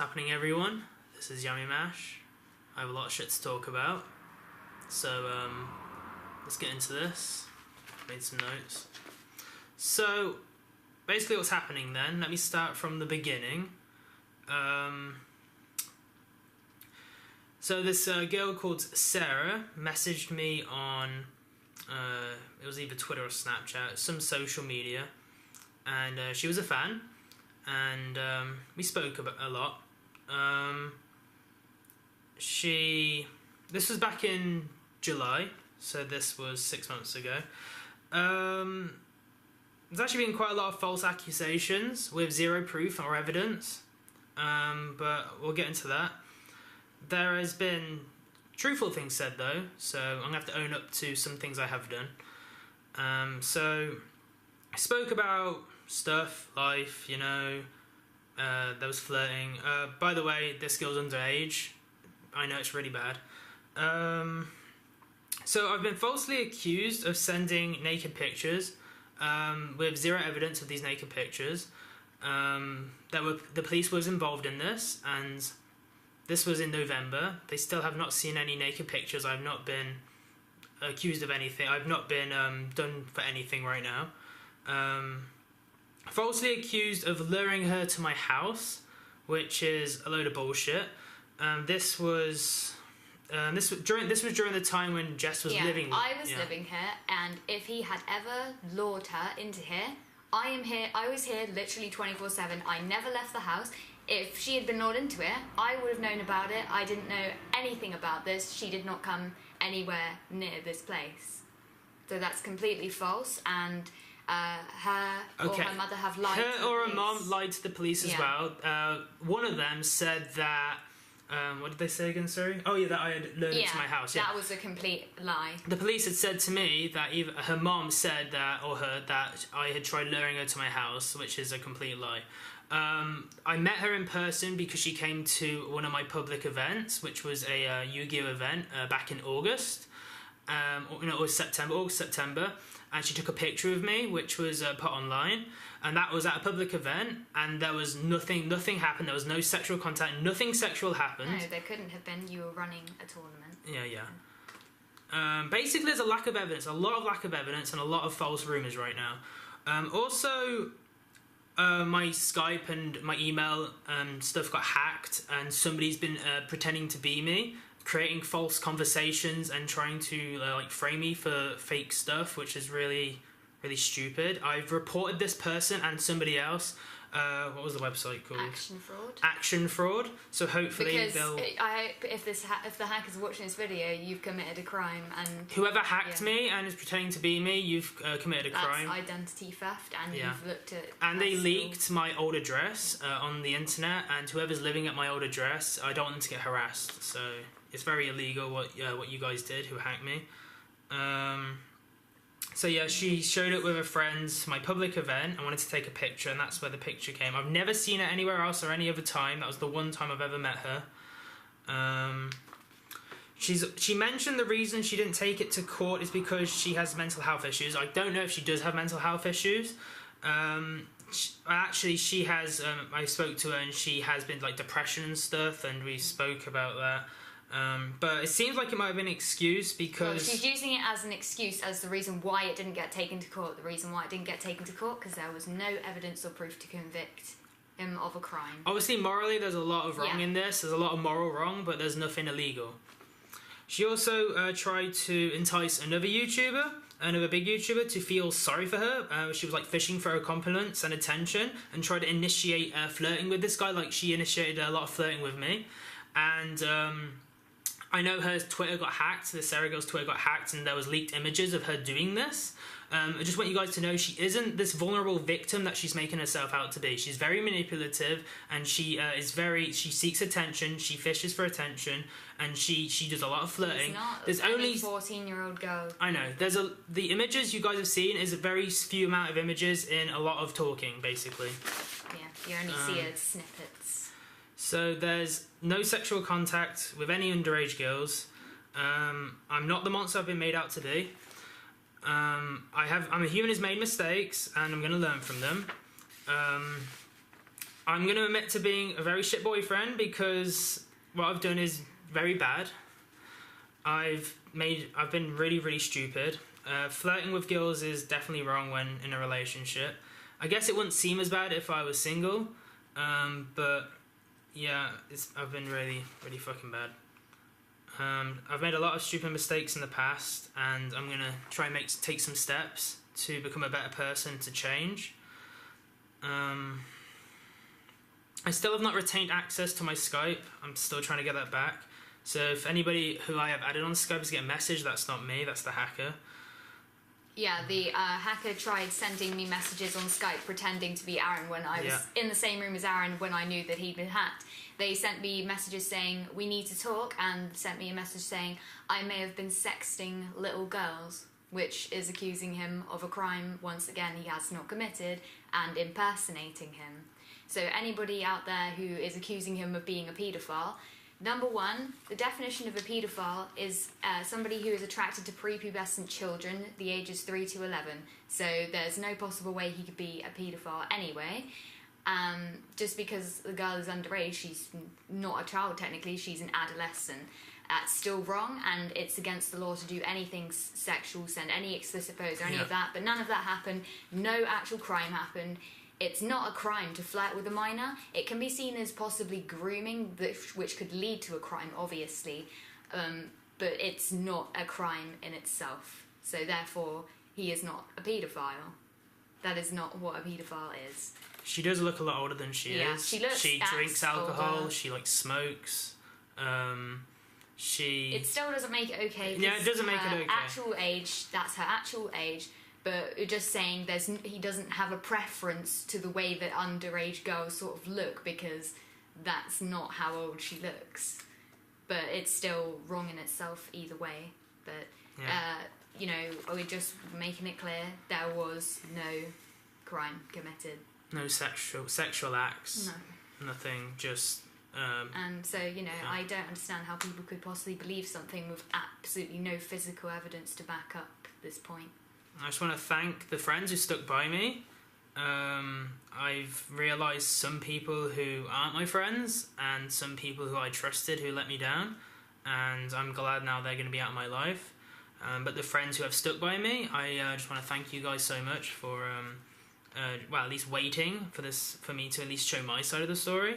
happening, everyone? This is Yamimash. I have a lot of shit to talk about. So, let's get into this. Made some notes. So, basically what's happening then, let me start from the beginning. So this girl called Sarah messaged me on, it was either Twitter or Snapchat, some social media, and she was a fan, and we spoke about a lot. This was back in July, so this was 6 months ago. There's actually been quite a lot of false accusations with zero proof or evidence, but we'll get into that. There has been truthful things said though, so I'm going to have to own up to some things I have done. So I spoke about stuff, life, you know, there was flirting. By the way, this girl's underage. I know it's really bad. So I've been falsely accused of sending naked pictures with zero evidence of these naked pictures. The police was involved in this, and this was in November. They still have not seen any naked pictures. I've not been accused of anything. I've not been done for anything right now. Falsely accused of luring her to my house, which is a load of bullshit. This was during the time when Jess was living with I was living here, and if he had ever lured her into here, I was here literally 24/7. I never left the house. If she had been lured into it, I would have known about it. I didn't know anything about this. She did not come anywhere near this place. So that's completely false, and her or her mother have lied to the police. Her or her mom lied to the police as well. One of them said that, what did they say again, sorry? Oh yeah, that I had lured into my house. Yeah, that was a complete lie. The police had said to me that either her mom said that, or heard that I had tried luring her to my house, which is a complete lie. I met her in person because she came to one of my public events, which was a Yu-Gi-Oh event back in August. It was September, and she took a picture of me, which was put online, and that was at a public event, and there was nothing happened. There was no sexual contact. Nothing sexual happened. No, there couldn't have been. You were running a tournament. Yeah. Basically, there's a lack of evidence, a lot of lack of evidence, and a lot of false rumours right now. Also, my Skype and my email stuff got hacked, and somebody's been pretending to be me, creating false conversations and trying to frame me for fake stuff, which is really, really stupid. I've reported this person and somebody else. What was the website called? Action Fraud. So hopefully if the hackers are watching this video, you've committed a crime, and whoever hacked me and is pretending to be me, you've committed a crime. That's identity theft, and you've looked at. And they leaked my old address on the internet, and whoever's living at my old address, I don't want them to get harassed. So it's very illegal what you guys did, who hacked me. So yeah, she showed it with her friends, my public event. I wanted to take a picture, and that's where the picture came. I've never seen her anywhere else or any other time. That was the one time I've ever met her. She mentioned the reason she didn't take it to court is because she has mental health issues. I don't know if she does have mental health issues. Actually, she has. I spoke to her, and she has been depression and stuff, and we spoke about that. But it seems like it might have been an excuse because... she's using it as an excuse as the reason why it didn't get taken to court. The reason why it didn't get taken to court because there was no evidence or proof to convict him of a crime. Obviously, morally, there's a lot of wrong in this. There's a lot of moral wrong, but there's nothing illegal. She also tried to entice another big YouTuber, to feel sorry for her. She was fishing for her compliments and attention and tried to initiate flirting with this guy. She initiated a lot of flirting with me. And... I know her Twitter got hacked, the Sarah girl's Twitter got hacked, and there was leaked images of her doing this. I just want you guys to know she isn't this vulnerable victim that she's making herself out to be. She's very manipulative, and she seeks attention, she fishes for attention, and she does a lot of flirting. There's only 14-year-old girl. I know. The images you guys have seen is a very few amount of images in a lot of talking, basically. Yeah, you only see snippets. So there's no sexual contact with any underage girls. I'm not the monster I've been made out to be. I'm a human who's made mistakes, and I'm going to learn from them. I'm going to admit to being a very shit boyfriend because what I've done is very bad. I've been really, really stupid. Flirting with girls is definitely wrong when in a relationship. I guess it wouldn't seem as bad if I was single, but yeah, I've been really, really fucking bad. I've made a lot of stupid mistakes in the past, and I'm gonna try and take some steps to become a better person, to change. I still have not retained access to my Skype. I'm still trying to get that back. So if anybody who I have added on Skype is getting a message, that's not me, that's the hacker. Yeah, the hacker tried sending me messages on Skype pretending to be Aaron when I was in the same room as Aaron when I knew that he'd been hacked. They sent me messages saying, we need to talk, and sent me a message saying, I may have been sexting little girls, which is accusing him of a crime, once again, he has not committed, and impersonating him. So anybody out there who is accusing him of being a paedophile, number one, the definition of a paedophile is somebody who is attracted to prepubescent children, the ages 3 to 11. So there's no possible way he could be a paedophile anyway. Just because the girl is underage, she's not a child technically, she's an adolescent. That's still wrong, and it's against the law to do anything sexual, send any explicit photos or any of that, but none of that happened. No actual crime happened. It's not a crime to flirt with a minor. It can be seen as possibly grooming, which could lead to a crime, obviously, but it's not a crime in itself. So therefore, he is not a paedophile. That is not what a paedophile is. She does look a lot older than she is. She drinks alcohol. Older. She smokes. It still doesn't make it okay. Yeah, it doesn't make it okay. Actual age. That's her actual age. But you're just saying he doesn't have a preference to the way that underage girls sort of look, because that's not how old she looks. But it's still wrong in itself either way. But we're just making it clear there was no crime committed. No sexual acts. No. Nothing. Just. And so I don't understand how people could possibly believe something with absolutely no physical evidence to back up this point. I just want to thank the friends who stuck by me. I've realised some people who aren't my friends and some people who I trusted who let me down, and I'm glad now they're going to be out of my life. But the friends who have stuck by me, I just want to thank you guys so much for at least waiting for me to at least show my side of the story.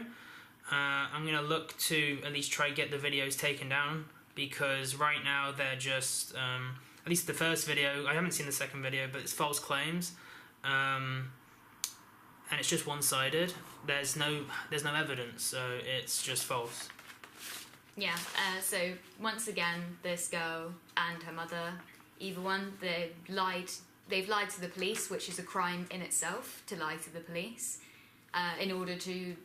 I'm going to look to at least try to get the videos taken down, because right now they're just... at least the first video, I haven't seen the second video, but it's false claims, and it's just one-sided. There's no evidence, so it's just false. Yeah. So once again, this girl and her mother, either one, they've lied to the police, which is a crime in itself to lie to the police, in order to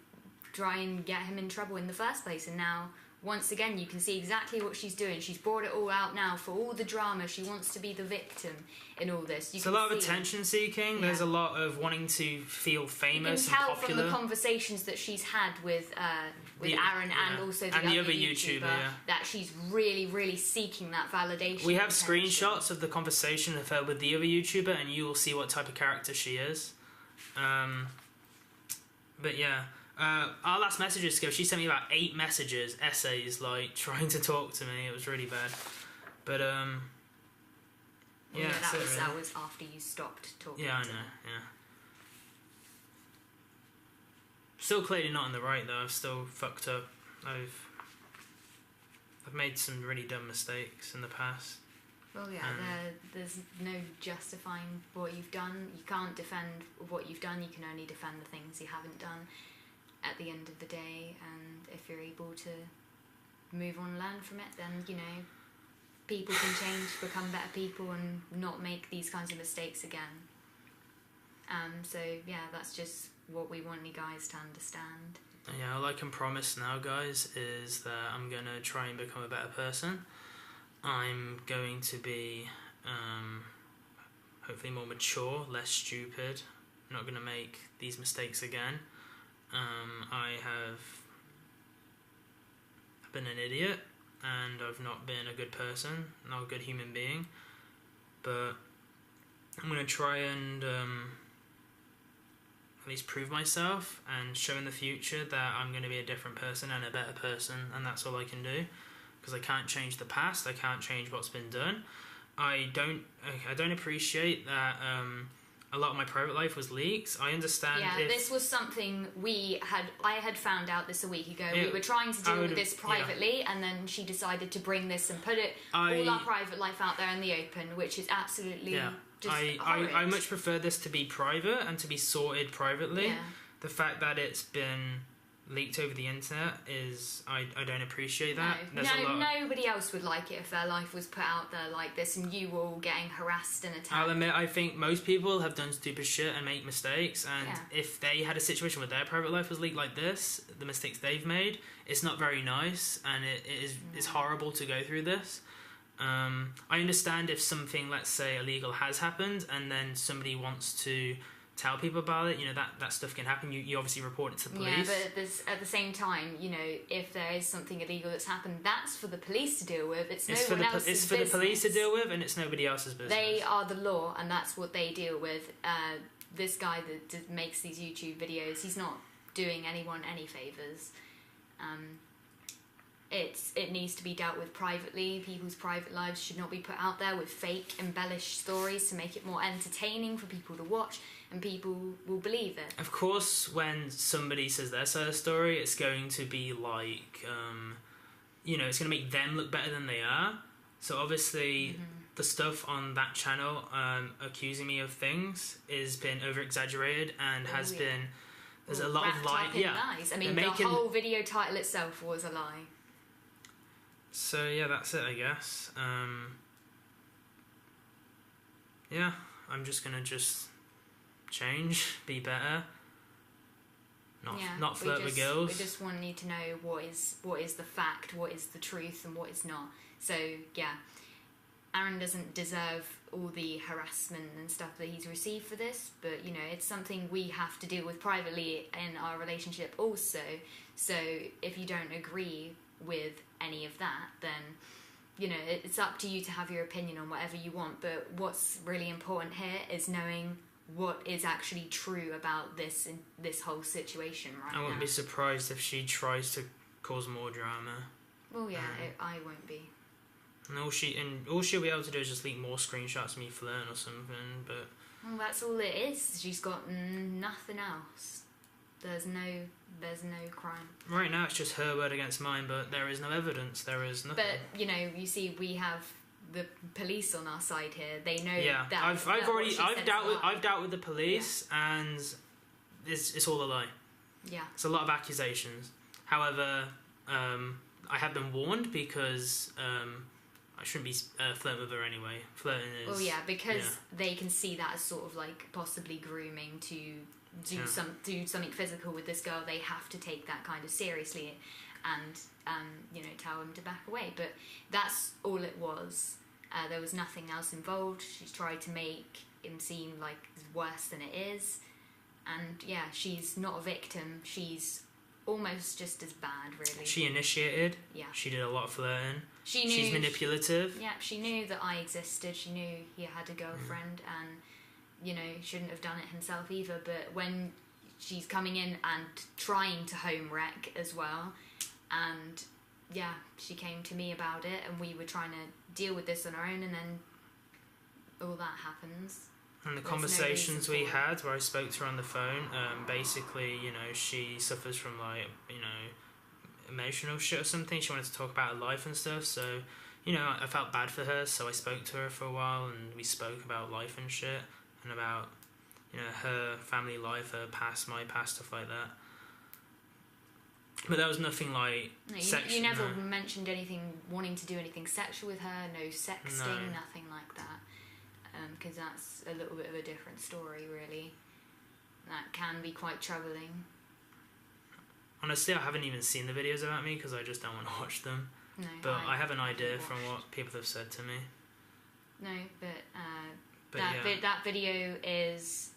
try and get him in trouble in the first place. And now, once again, you can see exactly what she's doing. She's brought it all out now for all the drama. She wants to be the victim in all this. It's a lot of attention seeking. Yeah. There's a lot of wanting to feel famous and popular. You can tell from the conversations that she's had with Aaron and also the other YouTuber that she's really, really seeking that validation. We have screenshots of the conversation of her with the other YouTuber, and you will see what type of character she is. But yeah. Our last messages ago, she sent me about 8 messages, essays, trying to talk to me. It was really bad. But, that was after you stopped talking to her. Yeah, I know, yeah. Still clearly not in the right, though. I've still fucked up. I've made some really dumb mistakes in the past. Well, yeah, there's no justifying what you've done. You can't defend what you've done. You can only defend the things you haven't done at the end of the day. And if you're able to move on and learn from it, then, people can change, become better people, and not make these kinds of mistakes again. So, yeah, that's just what we want you guys to understand. Yeah, all I can promise now, guys, is that I'm going to try and become a better person. I'm going to be hopefully more mature, less stupid. I'm not going to make these mistakes again. I've been an idiot, and I've not been a good person, not a good human being. But I'm going to try and at least prove myself and show in the future that I'm going to be a different person and a better person, and that's all I can do, because I can't change the past. I can't change what's been done. I don't appreciate that a lot of my private life was leaked. I understand. Yeah, this was something I had found out this a week ago. We were trying to deal with this privately, and then she decided to bring this and put all our private life out there in the open, which is absolutely just horrid. I much prefer this to be private and to be sorted privately. Yeah. The fact that it's been leaked over the internet is I don't appreciate that. Nobody else would like it if their life was put out there like this and you were all getting harassed and attacked. I'll admit, I think most people have done stupid shit and make mistakes, and if they had a situation where their private life was leaked like this, the mistakes they've made, it's not very nice, and it's horrible to go through this. I understand if something, let's say, illegal has happened and then somebody wants to tell people about it, that stuff can happen. You obviously report it to the police. Yeah, but at the same time, if there is something illegal that's happened, that's for the police to deal with. It's for the police to deal with, and it's nobody else's business. They are the law, and that's what they deal with. This guy that makes these YouTube videos, he's not doing anyone any favours. It needs to be dealt with privately. People's private lives should not be put out there with fake, embellished stories to make it more entertaining for people to watch, and people will believe it. Of course, when somebody says their side of the story, it's going to be like, it's going to make them look better than they are. So obviously, the stuff on that channel accusing me of things has been over-exaggerated and has been... There's a lot of lies. Lies. I mean, the whole video title itself was a lie. So yeah, that's it, I guess. I'm just gonna change, be better, not flirt with girls. We just need to know what is the fact, what is the truth, and what is not. So yeah, Aaron doesn't deserve all the harassment and stuff that he's received for this, but it's something we have to deal with privately in our relationship also. So if you don't agree with any of that, then it's up to you to have your opinion on whatever you want, but what's really important here is knowing what is actually true about this whole situation right now. I wouldn't be surprised if she tries to cause more drama. Well, yeah, I won't be. And all she'll be able to do is just leak more screenshots of me flirting or something, but... Well, that's all it is. She's got nothing else. There's no crime. Right now it's just her word against mine, but there is no evidence. There is nothing. But you see, we have the police on our side here. They know that. I've dealt with the police, and it's all a lie. Yeah. It's a lot of accusations. However, I have been warned because I shouldn't be flirting with her anyway. Flirting is... Well, yeah, because they can see that as sort of like possibly grooming to do something physical with this girl. They have to take that kind of seriously and tell him to back away. But that's all it was. There was nothing else involved. She's tried to make him seem like worse than it is. And yeah, she's not a victim. She's almost just as bad, really. She initiated. Yeah. She did a lot of flirting. She's manipulative. She knew that I existed. She knew he had a girlfriend, and shouldn't have done it himself either. But when she's coming in and trying to home wreck as well, and yeah, she came to me about it, and we were trying to deal with this on our own, and then all that happens. And the conversations we had where I spoke to her on the phone, basically, she suffers from emotional shit or something. She wanted to talk about her life and stuff, so I felt bad for her, so I spoke to her for a while, and we spoke about life and shit, and about her family life, her past, my past, stuff like that. But there was nothing like sexual. You never mentioned anything, wanting to do anything sexual with her, no sexting, nothing like that. Because that's a little bit of a different story, really. That can be quite troubling. Honestly, I haven't even seen the videos about me because I just don't want to watch them. No, but I have an idea from what people have said to me. No, but that video is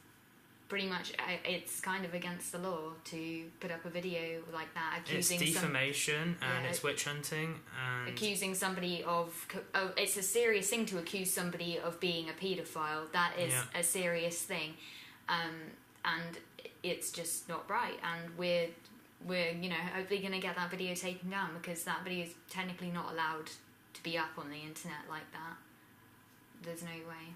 pretty much, it's kind of against the law to put up a video like that accusing... It's defamation and it's witch hunting and... Accusing somebody of... it's a serious thing to accuse somebody of being a paedophile. That is a serious thing. And it's just not right, and we're you know, hopefully going to get that video taken down, because that video is technically not allowed to be up on the internet like that. There's no way.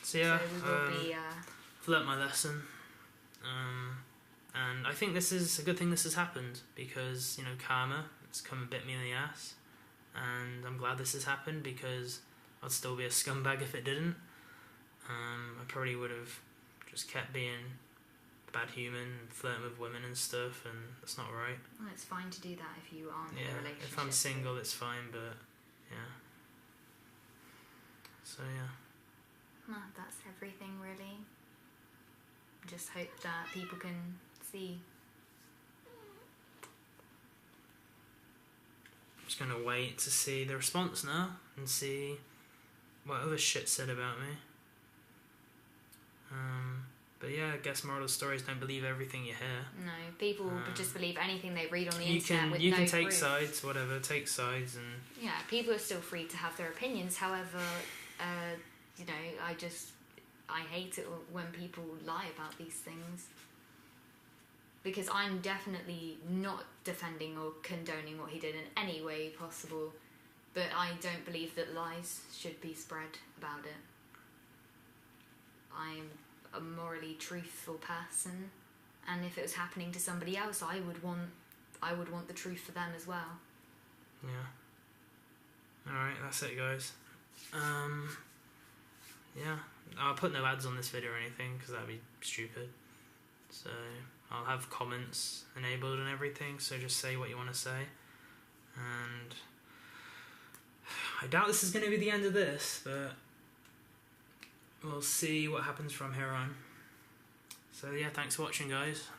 So yeah, so we will be, I've learnt my lesson, and I think this is a good thing this has happened, because, you know, karma, it's come and bit me in the ass, and I'm glad this has happened, because I'd still be a scumbag if it didn't. I probably would have just kept being a bad human and flirting with women and stuff, and that's not right. Well, it's fine to do that if you aren't in a relationship. If I'm single, it's fine, but yeah. So yeah. No, that's everything really. Just hope that people can see. I'm just gonna wait to see the response now and see what other shit said about me. But yeah, I guess moral of the story is don't believe everything you hear. No, people just believe anything they read on the internet with no proof. You can take sides, whatever, take sides, and... Yeah, people are still free to have their opinions, however, you know, I hate it when people lie about these things. Because I'm definitely not defending or condoning what he did in any way possible, but I don't believe that lies should be spread about it. I'm a morally truthful person, and if it was happening to somebody else, I would want the truth for them as well. Yeah. Alright, that's it, guys. Yeah, I'll put no ads on this video or anything, because that'd be stupid. So I'll have comments enabled and everything, so just say what you want to say. And I doubt this is going to be the end of this, but we'll see what happens from here on. So yeah, thanks for watching, guys.